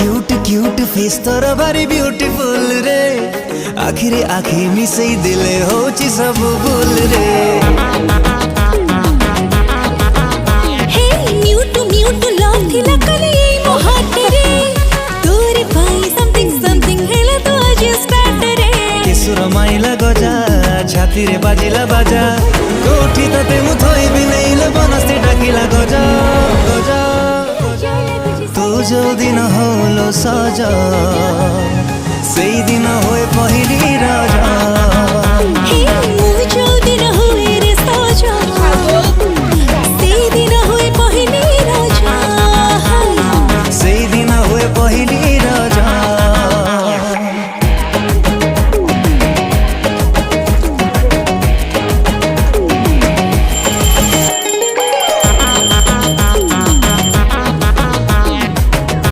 Cute cute face तोर भारी beautiful रे आखिरे आखि मिसई दिले होची सब भूल रे हे म्यूट म्यूट लव थिला कली मो हाथ रे तोरे पाई समथिंग समथिंग हेला तो आज स्टार्ट रे केसुर माइला गजा छाती रे बाजिला बाजा कोठी तते मु थोई भी नहीं ले बनस्ते डाकिला गजा गजा तू जो दिन होलो सजा सेई दिन होए पहिली राजा।